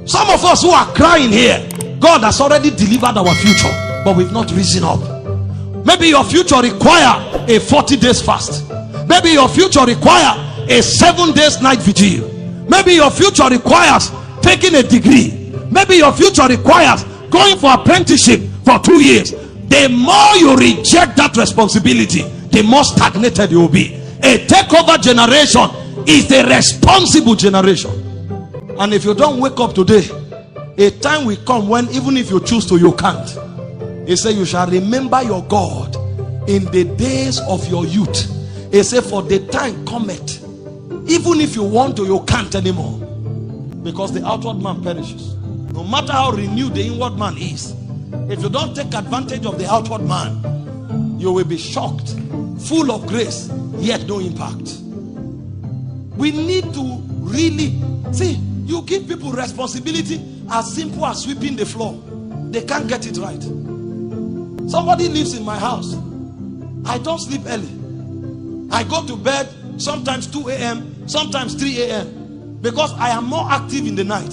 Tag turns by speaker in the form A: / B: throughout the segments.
A: Some of us who are crying here, God has already delivered our future, but we've not risen up. Maybe your future require a 40 days fast. Maybe your future require a 7 days night vigil. Maybe your future requires taking a degree. Maybe your future requires going for apprenticeship for 2 years. The more you reject that responsibility, the more stagnated you will be. A takeover generation is the responsible generation. And if you don't wake up today, a time will come when even if you choose to, you can't. He said, you shall remember your God in the days of your youth. He said, for the time cometh, even if you want to, you can't anymore. Because the outward man perishes. No matter how renewed the inward man is, if you don't take advantage of the outward man, you will be shocked, full of grace, yet no impact. We need to really see, you give people responsibility as simple as sweeping the floor. They can't get it right. Somebody lives in my house. I don't sleep early. I go to bed sometimes 2 a.m., sometimes 3 a.m. because I am more active in the night.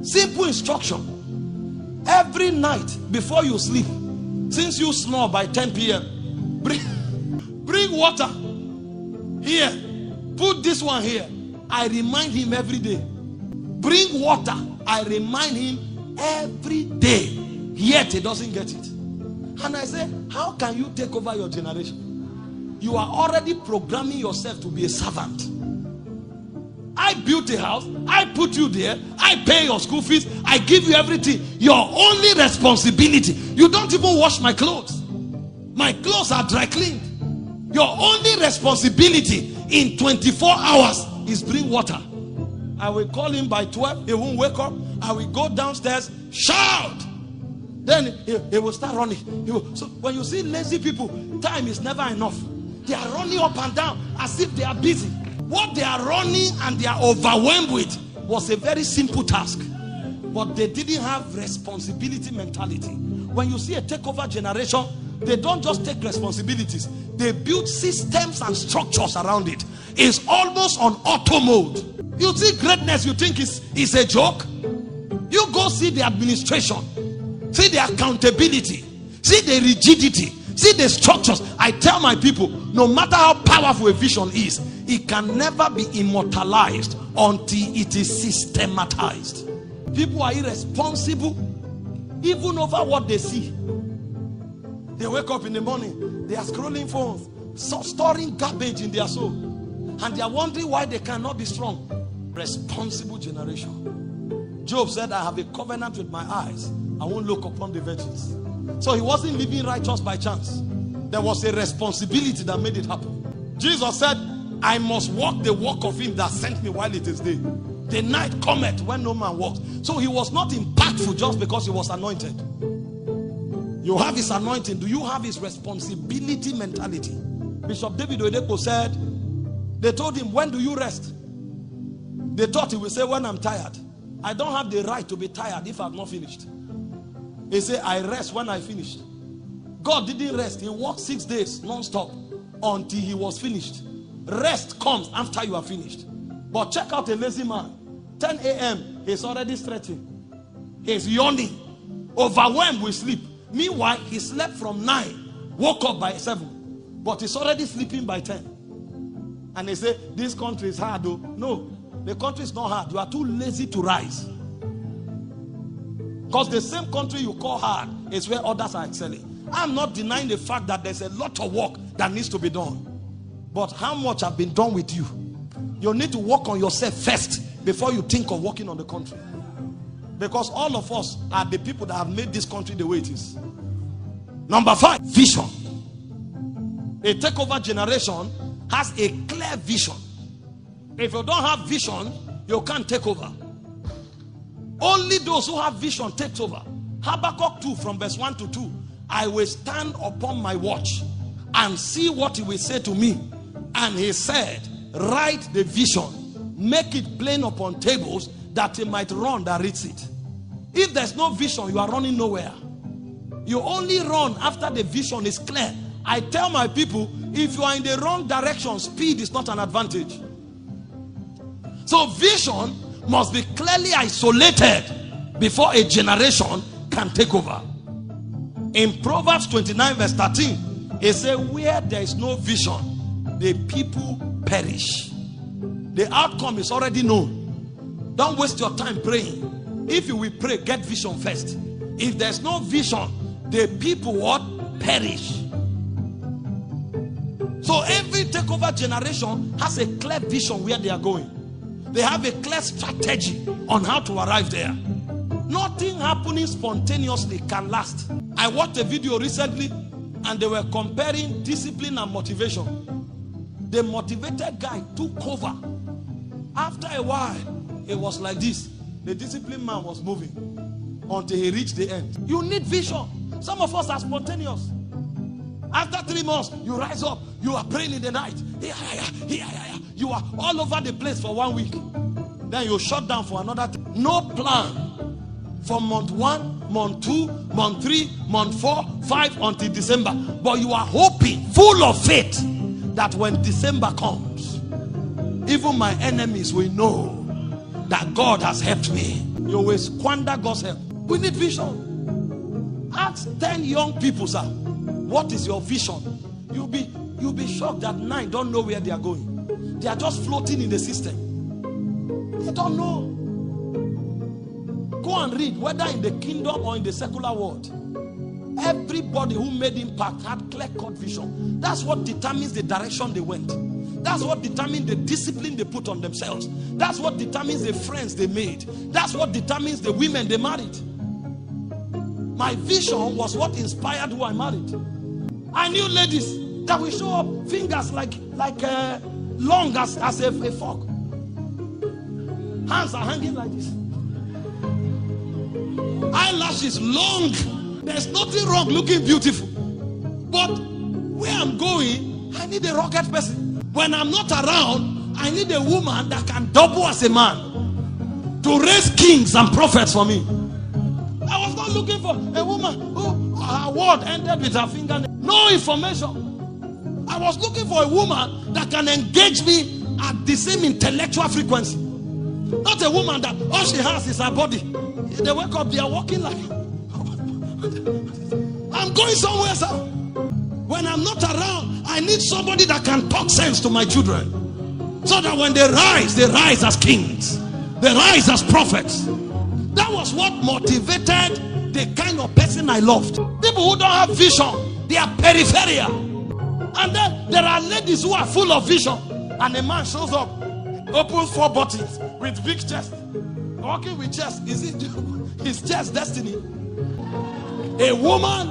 A: Simple instruction. Every night before you sleep, since you snore by 10 p.m., bring water here, put this one here. I remind him every day. Bring water. I remind him every day, yet he doesn't get it. And I say, how can you take over your generation? You are already programming yourself to be a servant. I built a house, I put you there, I pay your school fees, I give you everything. Your only responsibility, you don't even wash my clothes. My clothes are dry cleaned. Your only responsibility in 24 hours is bring water. I will call him by 12, he won't wake up. I will go downstairs, shout. Then he will start running. So when you see lazy people, time is never enough. They are running up and down as if they are busy. What they are running and they are overwhelmed with was a very simple task. But they didn't have responsibility mentality. When you see a takeover generation, they don't just take responsibilities. They build systems and structures around it. It's almost on auto mode. You see greatness, you think is a joke? You go see the administration. See the accountability. See the rigidity. See the structures. I tell my people, no matter how powerful a vision is, it can never be immortalized until it is systematized. People are irresponsible even over what they see. They wake up in the morning, they are scrolling phones, storing garbage in their soul, and they are wondering why they cannot be strong. Responsible generation. Job said, I have a covenant with my eyes, I won't look upon the virgins. So he wasn't living righteous by chance. There was a responsibility that made it happen. Jesus said, I must walk the walk of him that sent me while it is day. The night cometh when no man walks. So he was not impactful just because he was anointed. You have his anointing. Do you have his responsibility mentality? Bishop David Oyedepo said, they told him, when do you rest? They thought he would say, when I'm tired. I don't have the right to be tired if I've not finished. He said, I rest when I finished. God didn't rest. He worked 6 days non-stop until he was finished. Rest comes after you are finished. But check out a lazy man. 10 a.m. he's already stretching. He's yawning, overwhelmed with sleep. Meanwhile, he slept from 9, woke up by 7, but he's already sleeping by 10. And they say, this country is hard though. No, the country is not hard. You are too lazy to rise. Because the same country you call hard is where others are excelling. I'm not denying the fact that there's a lot of work that needs to be done. But how much have been done with you? You need to work on yourself first before you think of working on the country. Because all of us are the people that have made this country the way it is. Number 5, vision. A takeover generation has a clear vision. If you don't have vision, you can't take over. Only those who have vision takes over. Habakkuk 2 from verse 1 to 2. I will stand upon my watch and see what he will say to me. And he said, write the vision, make it plain upon tables, that he might run that reads it. If there's no vision, you are running nowhere. You only run after the vision is clear. I tell my people, if you are in the wrong direction, speed is not an advantage. So vision must be clearly isolated before a generation can take over. In Proverbs 29 verse 13, it says, where there is no vision, the people perish. The outcome is already known. Don't waste your time praying. If you will pray, get vision first. If there's no vision, the people what? Perish. So every takeover generation has a clear vision where they are going. They have a clear strategy on how to arrive there. Nothing happening spontaneously can last. I watched a video recently and they were comparing discipline and motivation. The motivated guy took over. After a while, it was like this. The disciplined man was moving until he reached the end. You need vision. Some of us are spontaneous. After 3 months, you rise up. You are praying in the night. You are all over the place for 1 week. Then you shut down for another. No plan. From month 1, month 2, month 3, month 4, 5 until December. But you are hoping, full of faith, that when December comes, even my enemies will know that God has helped me. You will squander God's help. We need vision. Ask 10 young people, sir, what is your vision? You'll be shocked that 9 don't know where they are going. They are just floating in the system. They don't know. Go and read, whether in the kingdom or in the secular world. Everybody who made impact had clear-cut vision. That's what determines the direction they went. That's what determines the discipline they put on themselves. That's what determines the friends they made. That's what determines the women they married. My vision was what inspired who I married. I knew ladies that will show up fingers like long as a fork. Hands are hanging like this. Eyelashes long. There's nothing wrong looking beautiful. But where I'm going, I need a rugged person. When I'm not around, I need a woman that can double as a man to raise kings and prophets for me. I was not looking for a woman who her word ended with her fingernail. No information. I was looking for a woman that can engage me at the same intellectual frequency. Not a woman that all she has is her body. They wake up, they are walking like I'm going somewhere, sir. When I'm not around, I need somebody that can talk sense to my children, so that when they rise as kings, they rise as prophets. That was what motivated the kind of person I loved. People who don't have vision, they are peripheral. And then there are ladies who are full of vision, and a man shows up, opens 4 buttons with big chest, walking with chest. Is it his chest destiny? A woman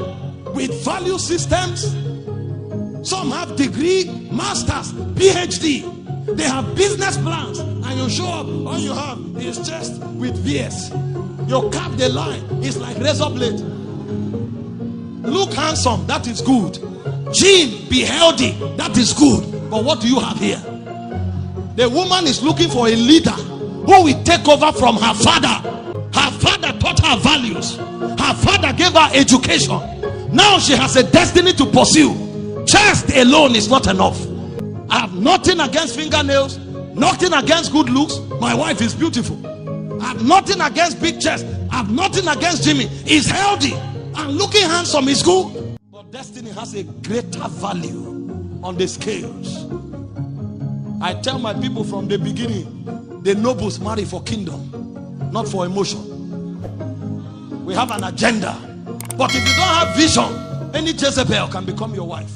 A: with value systems. Some have degree, masters, PhD. They have business plans, and you show up, all you have is chest with VS. You cap the line, it's like razor blade. Look handsome, that is good. Gene, be healthy, that is good. But what do you have here? The woman is looking for a leader who will take over from her father. Her father taught her values. Her father gave her education. Now she has a destiny to pursue. Chest alone is not enough. I have nothing against fingernails, nothing against good looks. My wife is beautiful. I have nothing against big chest. I have nothing against Jimmy. He's healthy and looking handsome is good. But destiny has a greater value on the scales. I tell my people from the beginning, the nobles marry for kingdom, not for emotion. We have an agenda. But if you don't have vision, any Jezebel can become your wife.